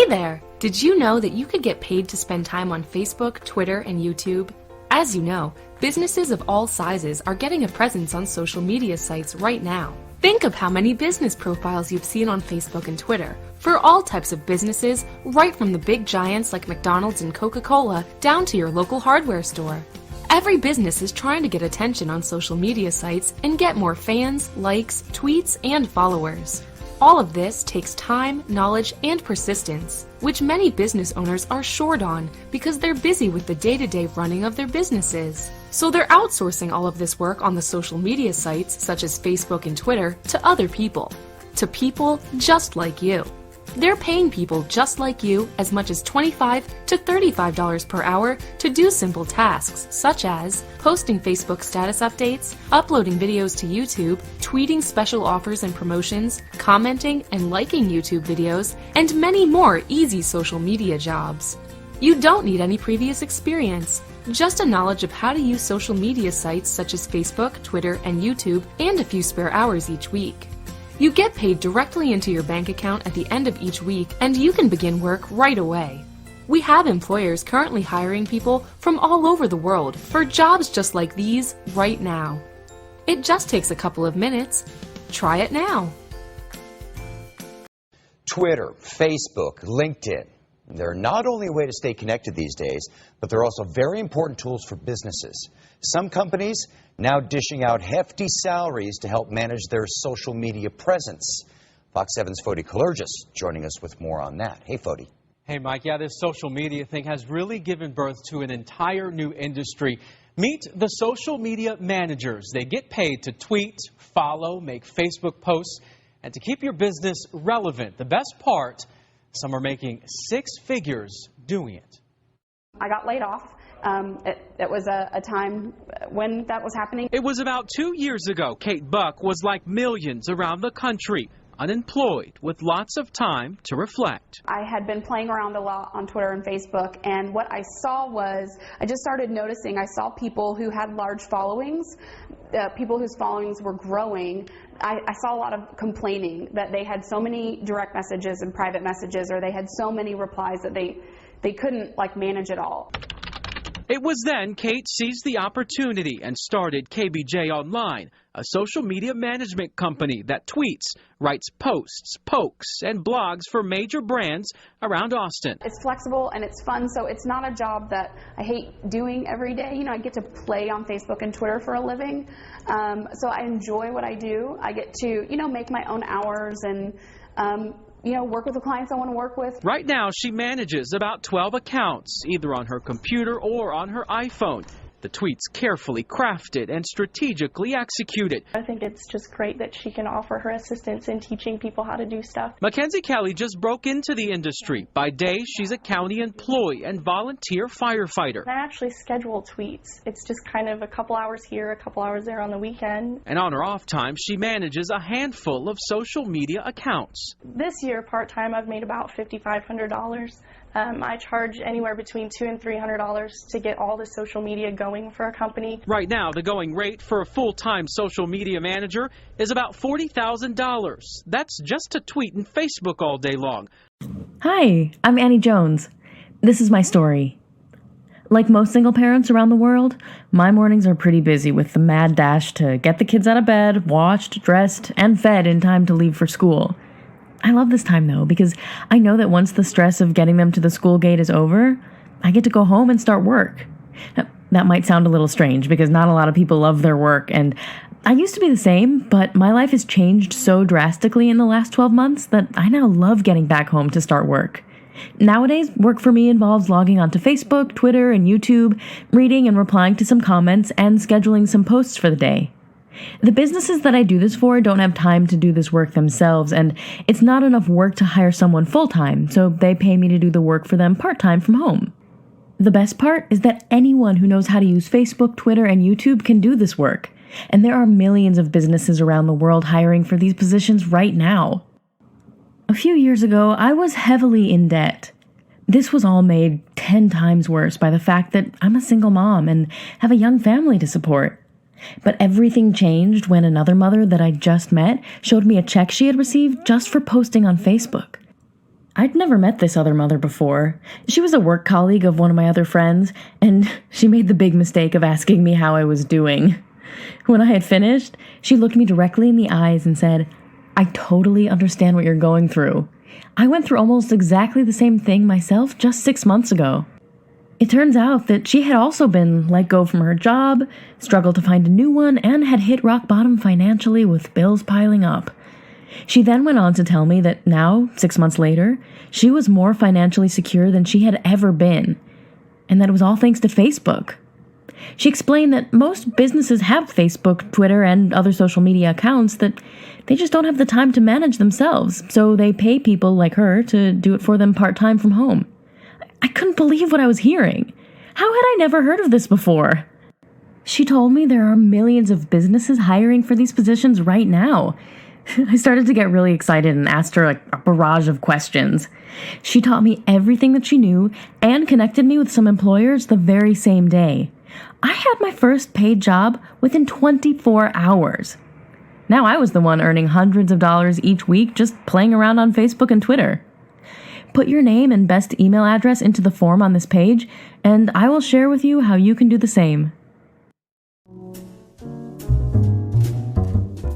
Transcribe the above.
Hey there! Did you know that you could get paid to spend time on Facebook, Twitter, and YouTube? As you know, businesses of all sizes are getting a presence on social media sites right now. Think of how many business profiles you've seen on Facebook and Twitter for all types of businesses, right from the big giants like McDonald's and Coca-Cola down to your local hardware store. Every business is trying to get attention on social media sites and get more fans, likes, tweets, and followers. All of this takes time, knowledge, and persistence, which many business owners are short on because they're busy with the day-to-day running of their businesses. So they're outsourcing all of this work on the social media sites such as Facebook and Twitter to other people. To people just like you. They're paying people just like you as much as $25 to $35 per hour to do simple tasks such as posting Facebook status updates, uploading videos to YouTube, tweeting special offers and promotions, commenting and liking YouTube videos, and many more easy social media jobs. You don't need any previous experience, just a knowledge of how to use social media sites such as Facebook, Twitter, and YouTube, and a few spare hours each week. You get paid directly into your bank account at the end of each week, and you can begin work right away. We have employers currently hiring people from all over the world for jobs just like these right now. It just takes a couple of minutes. Try it now. Twitter, Facebook, LinkedIn. They're not only a way to stay connected these days, but they're also very important tools for businesses. Some companies now dishing out hefty salaries to help manage their social media presence. Fox 7's Fody Kalergis joining us with more on that. Hey, Fody. Hey, Mike. Yeah, this social media thing has really given birth to an entire new industry. Meet the social media managers. They get paid to tweet, follow, make Facebook posts, and to keep your business relevant. The best part, some are making six figures doing it. I got laid off. It was a time when that was happening. It was about 2 years ago. Kate Buck was like millions around the country, unemployed with lots of time to reflect. I had been playing around a lot on Twitter and Facebook, and what I saw was, I just started noticing, I saw people who had large followings, people whose followings were growing. I saw a lot of complaining that they had so many direct messages and private messages, or they had so many replies that they couldn't manage it all. It was then Kate seized the opportunity and started KBJ Online, a social media management company that tweets, writes posts, pokes, and blogs for major brands around Austin. It's flexible and it's fun, so it's not a job that I hate doing every day. You know, I get to play on Facebook and Twitter for a living, so I enjoy what I do. I get to, make my own hours and work with the clients I want to work with. Right now, she manages about 12 accounts, either on her computer or on her iPhone. The tweets carefully crafted and strategically executed. I think it's just great that she can offer her assistance in teaching people how to do stuff. Mackenzie Kelly just broke into the industry. By day, she's a county employee and volunteer firefighter. I actually schedule tweets. It's just kind of a couple hours here, a couple hours there on the weekend. And on her off time, she manages a handful of social media accounts. This year, part-time, I've made about $5,500. I charge anywhere between $200 and $300 to get all the social media going for a company. Right now, the going rate for a full-time social media manager is about $40,000. That's just to tweet and Facebook all day long. Hi, I'm Annie Jones. This is my story. Like most single parents around the world, my mornings are pretty busy with the mad dash to get the kids out of bed, washed, dressed, and fed in time to leave for school. I love this time, though, because I know that once the stress of getting them to the school gate is over, I get to go home and start work. Now, that might sound a little strange because not a lot of people love their work, and I used to be the same, but my life has changed so drastically in the last 12 months that I now love getting back home to start work. Nowadays, work for me involves logging onto Facebook, Twitter, and YouTube, reading and replying to some comments, and scheduling some posts for the day. The businesses that I do this for don't have time to do this work themselves, and it's not enough work to hire someone full-time, so they pay me to do the work for them part-time from home. The best part is that anyone who knows how to use Facebook, Twitter, and YouTube can do this work, and there are millions of businesses around the world hiring for these positions right now. A few years ago, I was heavily in debt. This was all made 10 times worse by the fact that I'm a single mom and have a young family to support. But everything changed when another mother that I just met showed me a check she had received just for posting on Facebook. I'd never met this other mother before. She was a work colleague of one of my other friends, and she made the big mistake of asking me how I was doing. When I had finished, she looked me directly in the eyes and said, "I totally understand what you're going through. I went through almost exactly the same thing myself just 6 months ago." It turns out that she had also been let go from her job, struggled to find a new one, and had hit rock bottom financially with bills piling up. She then went on to tell me that now, 6 months later, she was more financially secure than she had ever been, and that it was all thanks to Facebook. She explained that most businesses have Facebook, Twitter, and other social media accounts, that they just don't have the time to manage themselves, so they pay people like her to do it for them part-time from home. I couldn't believe what I was hearing. How had I never heard of this before? She told me there are millions of businesses hiring for these positions right now. I started to get really excited and asked her a barrage of questions. She taught me everything that she knew and connected me with some employers the very same day. I had my first paid job within 24 hours. Now I was the one earning hundreds of dollars each week just playing around on Facebook and Twitter. Put your name and best email address into the form on this page, and I will share with you how you can do the same.